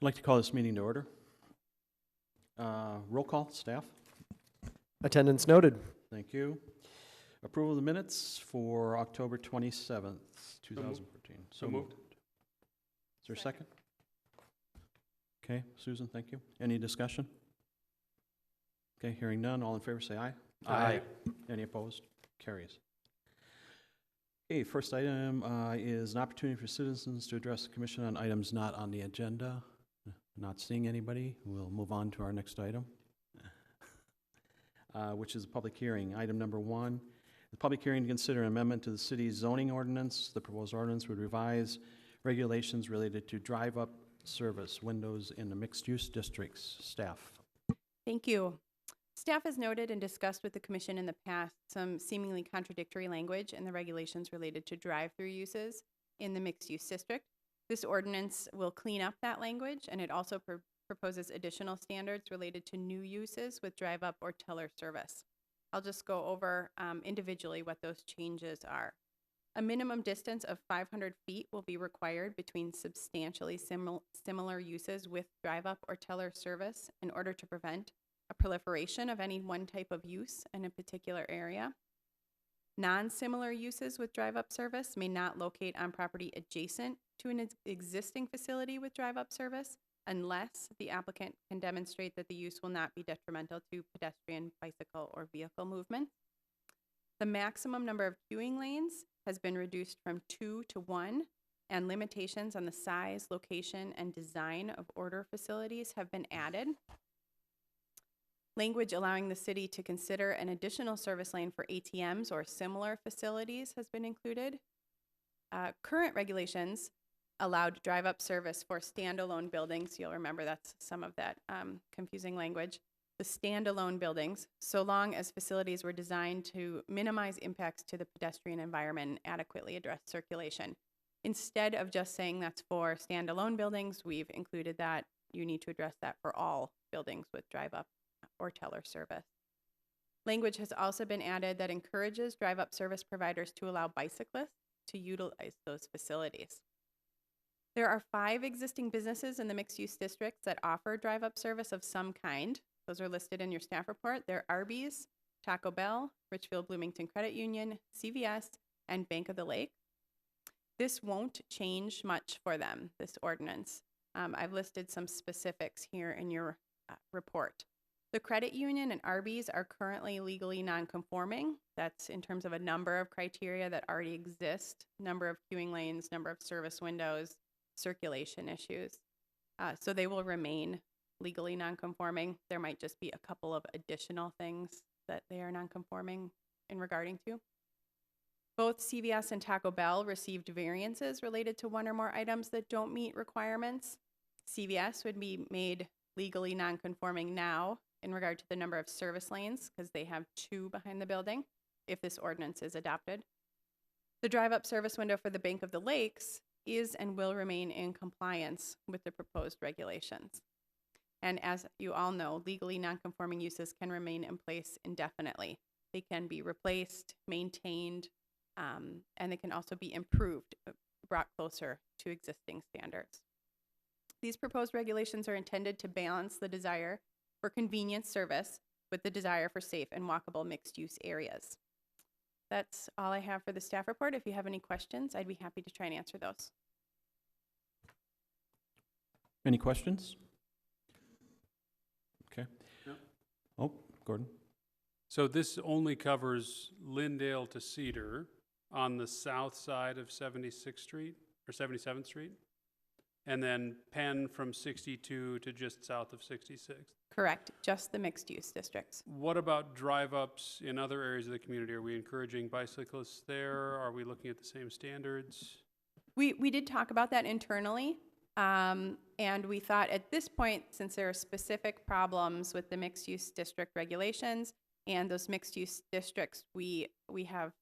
I'd like to call this meeting to order. Roll call, staff. Attendance noted. Thank you. Approval of the minutes for October 27th, 2014. So moved. Is there a second? Okay, Susan, thank you. Any discussion? Okay, hearing none. All in favor say aye. Aye. Any opposed? Carries. Okay, first item is an opportunity for citizens to address the commission on items not on the agenda. Not seeing anybody, we'll move on to our next item, which is a public hearing. Item number 1, the public hearing to consider an amendment to the city's zoning ordinance. The proposed ordinance would revise regulations related to drive-up service windows in the mixed-use districts. Staff. Thank you. Staff has noted and discussed with the Commission in the past some seemingly contradictory language in the regulations related to drive-through uses in the mixed-use district. This ordinance will clean up that language, and it also proposes additional standards related to new uses with drive-up or teller service. I'll just go over individually what those changes are. A minimum distance of 500 feet will be required between substantially similar uses with drive-up or teller service in order to prevent a proliferation of any one type of use in a particular area. Non-similar uses with drive-up service may not locate on property adjacent to an existing facility with drive-up service unless the applicant can demonstrate that the use will not be detrimental to pedestrian, bicycle, or vehicle movement. The maximum number of queuing lanes has been reduced from 2 to 1, and limitations on the size, location, and design of order facilities have been added. Language allowing the city to consider an additional service lane for ATMs or similar facilities has been included. Current regulations allowed drive-up service for standalone buildings. You'll remember that's some of that confusing language. The standalone buildings, so long as facilities were designed to minimize impacts to the pedestrian environment and adequately address circulation. Instead of just saying that's for standalone buildings, we've included that you need to address that for all buildings with drive-up or teller service. Language has also been added that encourages drive-up service providers to allow bicyclists to utilize those facilities. There are 5 existing businesses in the mixed-use districts that offer drive-up service of some kind. Those are listed in your staff report. They're Arby's, Taco Bell, Richfield Bloomington Credit Union, CVS, and Bank of the Lake. This won't change much for them, this ordinance. I've listed some specifics here in your report. The credit union and Arby's are currently legally non-conforming. That's in terms of a number of criteria that already exist, number of queuing lanes, number of service windows, circulation issues. So they will remain legally non-conforming. There might just be a couple of additional things that they are non-conforming in regarding to. Both CVS and Taco Bell received variances related to one or more items that don't meet requirements. CVS would be made legally non-conforming now in regard to the number of service lanes because they have 2 behind the building if this ordinance is adopted. The drive-up service window for the Bank of the Lakes is and will remain in compliance with the proposed regulations. And as you all know, legally non-conforming uses can remain in place indefinitely. They can be replaced, maintained, and they can also be improved, brought closer to existing standards. These proposed regulations are intended to balance the desire for convenient service with the desire for safe and walkable mixed-use areas. That's all I have for the staff report. If you have any questions, I'd be happy to try and answer those. Any questions? Okay. Yeah. Oh, Gordon. So this only covers Lyndale to Cedar on the south side of 76th Street or 77th Street, and then Penn from 62 to just south of 66th. Correct, just the mixed-use districts. What about drive-ups in other areas of the community? Are we encouraging bicyclists there? Are we looking at the same standards? We did talk about that internally, and we thought at this point, since there are specific problems with the mixed-use district regulations and those mixed-use districts, we have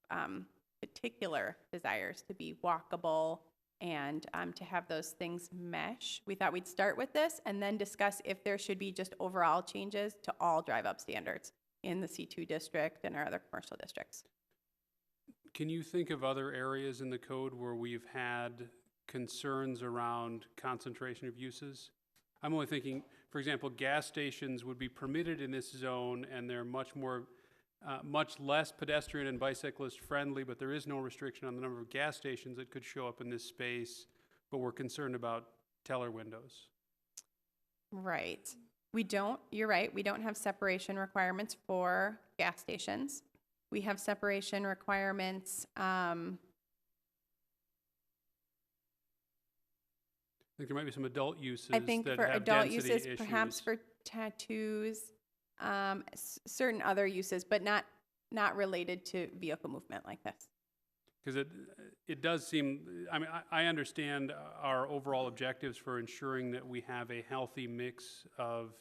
particular desires to be walkable and to have those things mesh. We thought we'd start with this and then discuss if there should be just overall changes to all drive-up standards in the C2 district and our other commercial districts. Can you think of other areas in the code where we've had concerns around concentration of uses? I'm only thinking, for example, gas stations would be permitted in this zone, and they're much less pedestrian and bicyclist friendly, but there is no restriction on the number of gas stations that could show up in this space, but we're concerned about teller windows. Right. You're right, we don't have separation requirements for gas stations. We have separation requirements, I think there might be some adult uses I think that for have adult density uses, issues. perhaps for tattoos, certain other uses, but not related to vehicle movement like this. Because it does seem, I mean, I understand our overall objectives for ensuring that we have a healthy mix of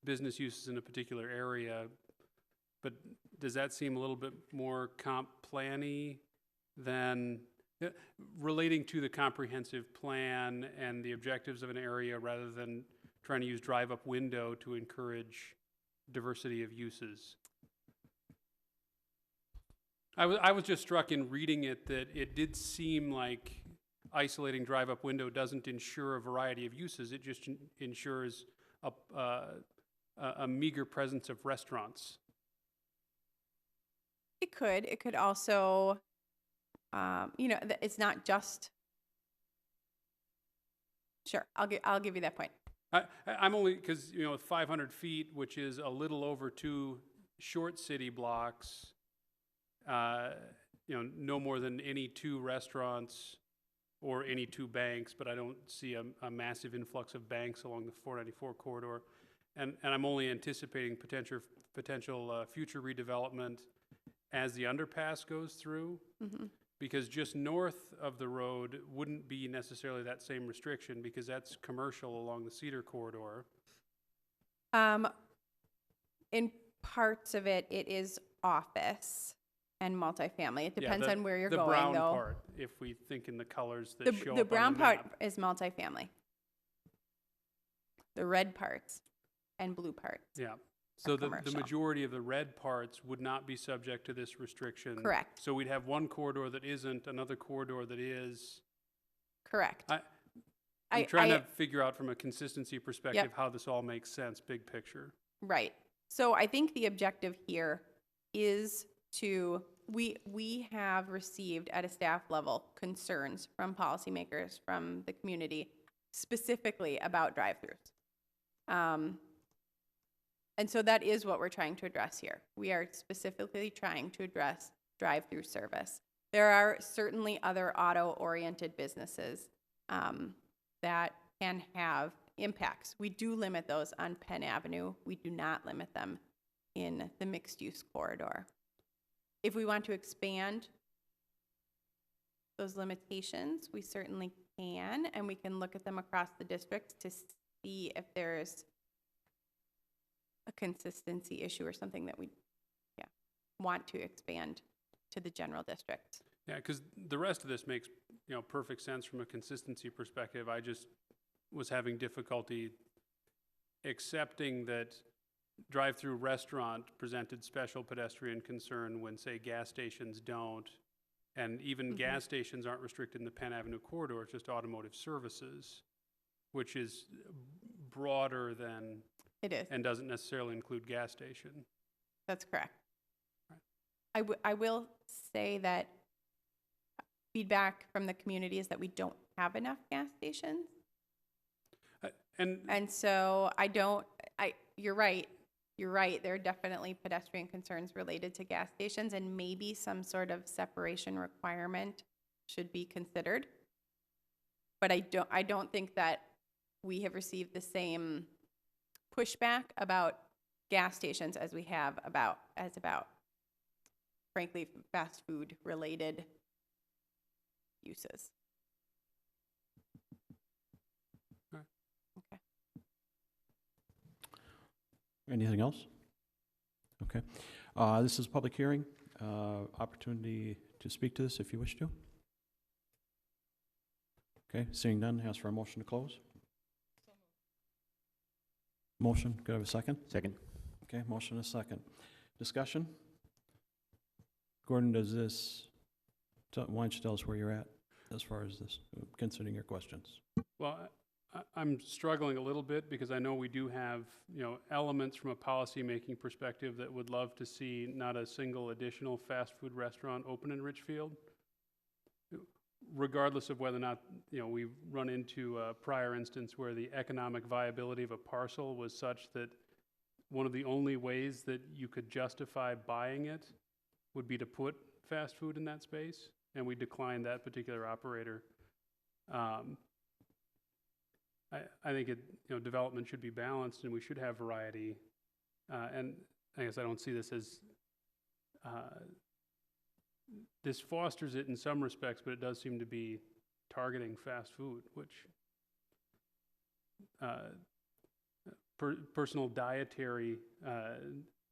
business uses in a particular area, but does that seem a little bit more comp plan-y than relating to the comprehensive plan and the objectives of an area rather than trying to use drive-up window to encourage diversity of uses? I was just struck in reading it that it did seem like isolating drive-up window doesn't ensure a variety of uses. It just ensures a meager presence of restaurants. It could also, it's not just, sure, I'll give you that point. I'm only, because, 500 feet, which is a little over 2 short city blocks, no more than any 2 restaurants or any 2 banks, but I don't see a massive influx of banks along the 494 corridor. And I'm only anticipating potential future redevelopment as the underpass goes through, because just north of the road wouldn't be necessarily that same restriction, because that's commercial along the Cedar corridor. In parts of it, it is office and multifamily. It depends Yeah, on where you're the going, brown though. part, if we think in the colors that show up The on brown the part map. is multifamily. The red parts and blue parts. Yeah. So the commercial. majority of the red parts would not be subject to this restriction. Correct. So we'd have one corridor that isn't, another corridor that is. Correct. I'm trying to figure out from a consistency perspective Yep. how this all makes sense, big picture. Right. So I think the objective here is we have received at a staff level concerns from policymakers, from the community, specifically about drive-throughs. And so that is what we're trying to address here. We are specifically trying to address drive-through service. There are certainly other auto-oriented businesses that can have impacts. We do limit those on Penn Avenue. We do not limit them in the mixed-use corridor. If we want to expand those limitations, we certainly can, and we can look at them across the district to see if there's a consistency issue or something that we want to expand to the general district. Yeah, because the rest of this makes, perfect sense from a consistency perspective. I just was having difficulty accepting that drive-through restaurant presented special pedestrian concern when, say, gas stations don't. And even gas stations aren't restricted in the Penn Avenue corridor, it's just automotive services, which is broader than. It is. And doesn't necessarily include gas station. That's correct. I will say that feedback from the community is that we don't have enough gas stations. And so you're right. You're right. There are definitely pedestrian concerns related to gas stations, and maybe some sort of separation requirement should be considered. But I don't think that we have received the same pushback about gas stations as we have about frankly fast food related uses. All right. Okay. Anything else? Okay. This is a public hearing. Opportunity to speak to this if you wish to. Okay, seeing none, ask for a motion to close. Motion, could I have a second? Second. Okay, motion and a second. Discussion? Gordon, why don't you tell us where you're at as far as this, considering your questions? Well, I'm struggling a little bit because I know we do have, elements from a policy-making perspective that would love to see not a single additional fast food restaurant open in Richfield, regardless of whether or not, we run into a prior instance where the economic viability of a parcel was such that one of the only ways that you could justify buying it would be to put fast food in that space, and we declined that particular operator. I think development should be balanced, and we should have variety. And I guess I don't see this as, this fosters it in some respects, but it does seem to be targeting fast food, which, personal dietary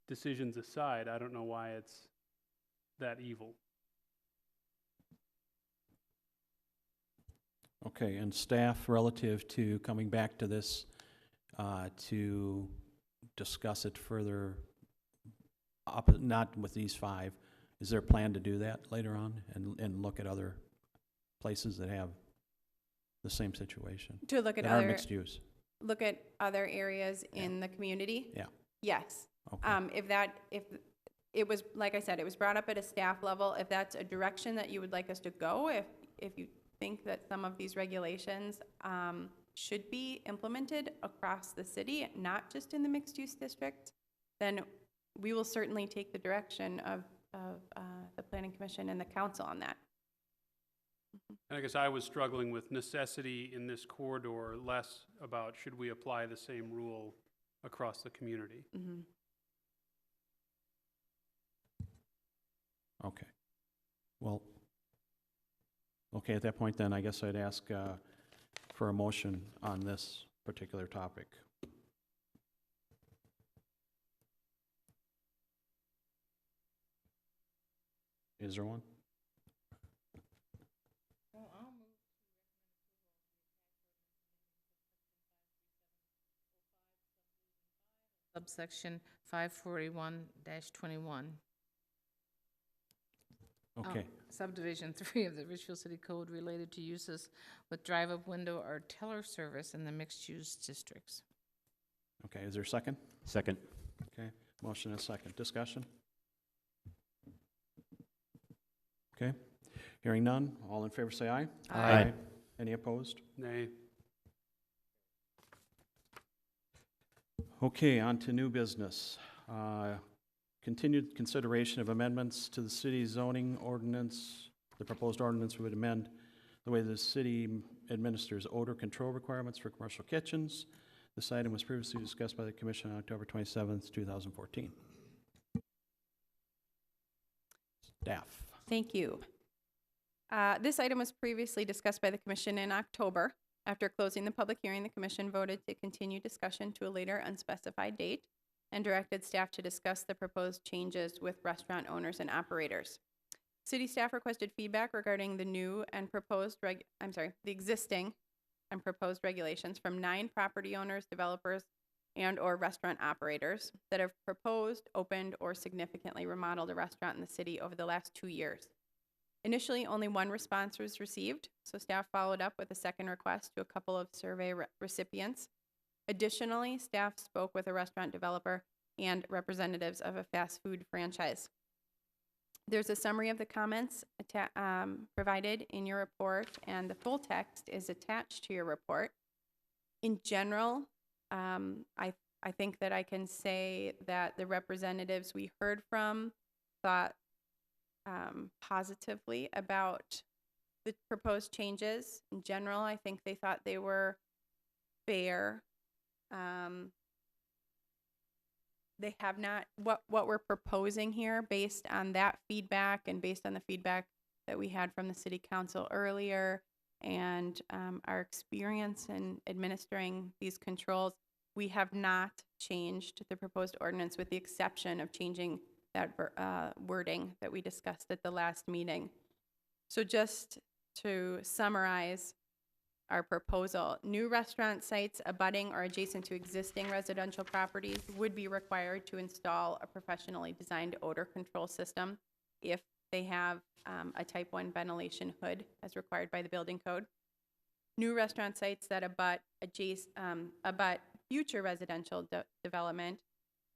decisions aside, I don't know why it's that evil. Okay, and staff, relative to coming back to this, to discuss it further, not with these 5, is there a plan to do that later on and look at other places that have the same situation? To look at That are other, mixed use? look at other areas in the community? Yeah. Yes. Okay. If it was, like I said, it was brought up at a staff level, if that's a direction that you would like us to go, if you think that some of these regulations should be implemented across the city, not just in the mixed-use district, then we will certainly take the direction of the Planning Commission and the council on that. And I guess I was struggling with necessity in this corridor, less about should we apply the same rule across the community. Mm-hmm. Okay. Well, okay, at that point then, I guess I'd ask for a motion on this particular topic. Is there one? Subsection 541-21. Okay, Subdivision 3 of the Richfield City Code related to uses with drive-up window or teller service in the mixed-use districts. okay, is there a second? Second. Okay, motion and a second. Discussion? Okay, hearing none, all in favor say aye. Aye. Any opposed? Nay. Okay, on to new business. Continued consideration of amendments to the city's zoning ordinance. The proposed ordinance would amend the way the city administers odor control requirements for commercial kitchens. This item was previously discussed by the Commission on October 27th, 2014. Staff. Thank you. This item was previously discussed by the Commission in October. After closing the public hearing, the Commission voted to continue discussion to a later unspecified date and directed staff to discuss the proposed changes with restaurant owners and operators. City staff requested feedback regarding the new and proposed the existing and proposed regulations from 9 property owners, developers, and/or restaurant operators that have proposed, opened, or significantly remodeled a restaurant in the city over the last 2 years. Initially, only 1 response was received, so staff followed up with a second request to a couple of survey recipients. Additionally, staff spoke with a restaurant developer and representatives of a fast food franchise. There's a summary of the comments provided in your report, and the full text is attached to your report. In general, I think that I can say that the representatives we heard from thought positively about the proposed changes. In general, I think they thought they were fair. They have not, what we're proposing here, based on that feedback and based on the feedback that we had from the city council earlier and our experience in administering these controls, we have not changed the proposed ordinance with the exception of changing that wording that we discussed at the last meeting. So just to summarize our proposal, new restaurant sites abutting or adjacent to existing residential properties would be required to install a professionally designed odor control system if they have a type 1 ventilation hood as required by the building code. new restaurant sites that abut future residential development,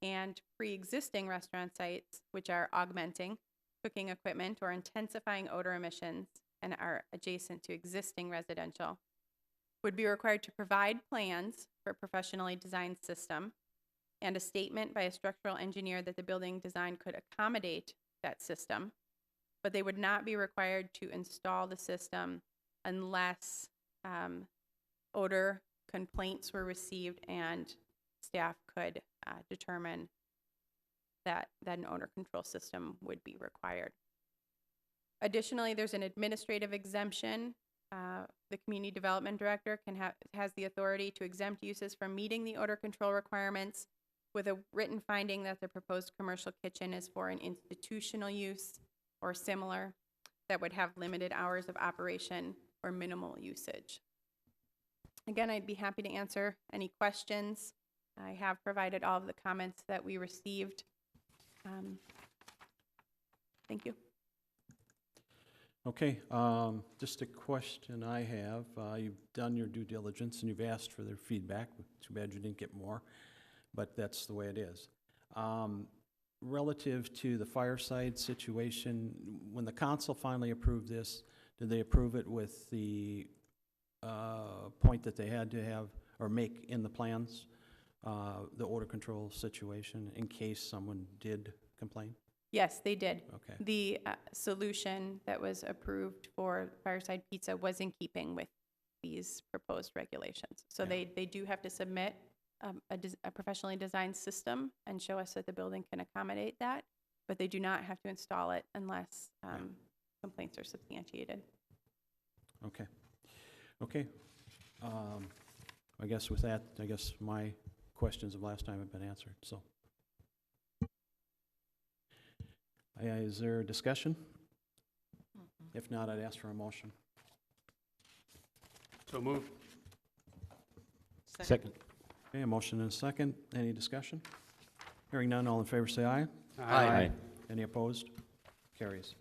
and pre-existing restaurant sites which are augmenting cooking equipment or intensifying odor emissions and are adjacent to existing residential would be required to provide plans for a professionally designed system and a statement by a structural engineer that the building design could accommodate that system, but they would not be required to install the system unless odor complaints were received and staff could determine that an odor control system would be required. Additionally, there's an administrative exemption. The community development director has the authority to exempt uses from meeting the odor control requirements with a written finding that the proposed commercial kitchen is for an institutional use or similar that would have limited hours of operation or minimal usage. Again, I'd be happy to answer any questions. I have provided all of the comments that we received. Thank you. Okay, just a question I have. You've done your due diligence and you've asked for their feedback. Too bad you didn't get more, but that's the way it is. Relative to the fireside situation, when the council finally approved this, did they approve it with the point that they had to have or make in the plans the odor control situation in case someone did complain? Yes, they did. Okay. The solution that was approved for Fireside Pizza was in keeping with these proposed regulations. So Yeah. they do have to submit a professionally designed system and show us that the building can accommodate that, but they do not have to install it unless complaints are substantiated. Okay. Okay. I guess with that, my questions of last time have been answered, so. Is there a discussion? If not, I'd ask for a motion. So moved. Second. Okay, a motion and a second. Any discussion? Hearing none, all in favor say aye. Aye. Any opposed? Carries.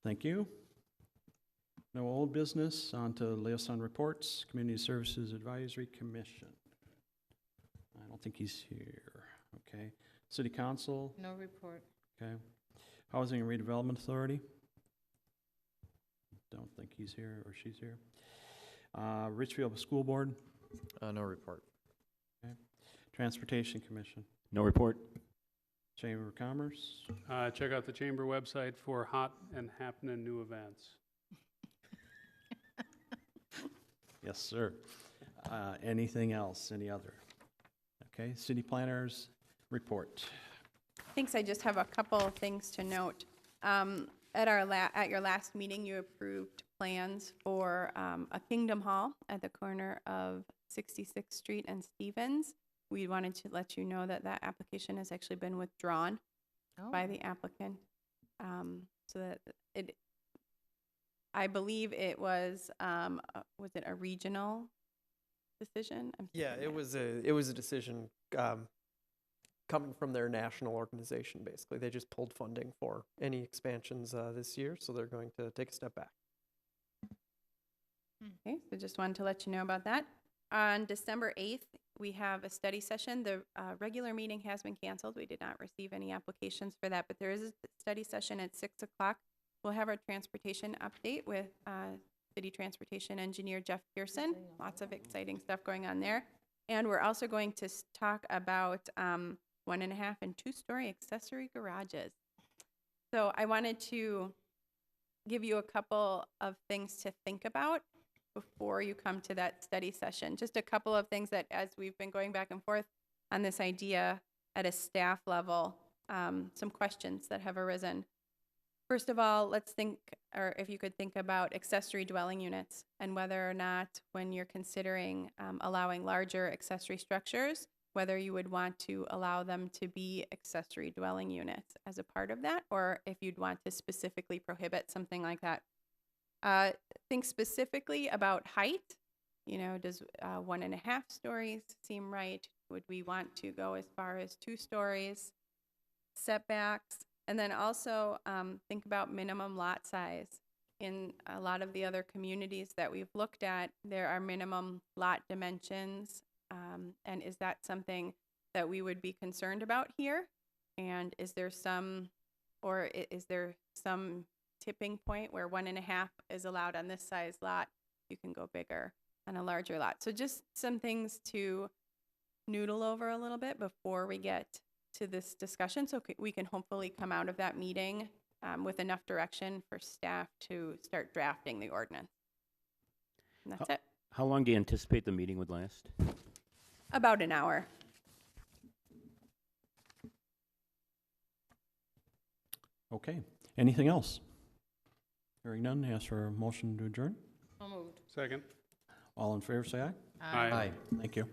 Thank you. No old business, on to liaison reports, Community Services Advisory Commission. I don't think he's here. Okay. City Council, No report. okay. Housing and Redevelopment Authority. Don't think he's here or she's here. Richfield School Board, No report. Transportation Commission, No report. Chamber of Commerce. Check out the chamber website for hot and happening new events. Yes, sir. Anything else? Any other? Okay, City Planners Report. Thanks. I just have a couple of things to note. At your last meeting, you approved plans for a Kingdom Hall at the corner of 66th Street and Stevens. We wanted to let you know that application has actually been withdrawn by the applicant. So that I believe it was it a regional decision? Yeah, it was a decision coming from their national organization, basically. They just pulled funding for any expansions this year, so they're going to take a step back. Okay, so just wanted to let you know about that. On December 8th, we have a study session. The regular meeting has been canceled. We did not receive any applications for that, but there is a study session at 6 o'clock. We'll have our transportation update with City Transportation Engineer Jeff Pearson. Lots of exciting stuff going on there. And we're also going to talk about 1.5 and 2-story accessory garages. So I wanted to give you a couple of things to think about before you come to that study session. Just a couple of things that, as we've been going back and forth on this idea at a staff level, some questions that have arisen. First of all, let's think, or if you could think about accessory dwelling units and whether or not, when you're considering allowing larger accessory structures, whether you would want to allow them to be accessory dwelling units as a part of that, or if you'd want to specifically prohibit something like that. Think specifically about height. You know, does 1.5 stories seem right? Would we want to go as far as 2 stories? Setbacks. And then also think about minimum lot size in a lot of the other communities that we've looked at, there are minimum lot dimensions. And is that something that we would be concerned about here? And is there some, is there some tipping point where 1.5 is allowed on this size lot? You can go bigger on a larger lot. So just some things to noodle over a little bit before we get to this discussion, so we can hopefully come out of that meeting with enough direction for staff to start drafting the ordinance. And that's it. How long do you anticipate the meeting would last? About an hour. Okay. Anything else? Hearing none, ask for a motion to adjourn. So moved. Second. All in favor, say aye. Aye. Thank you.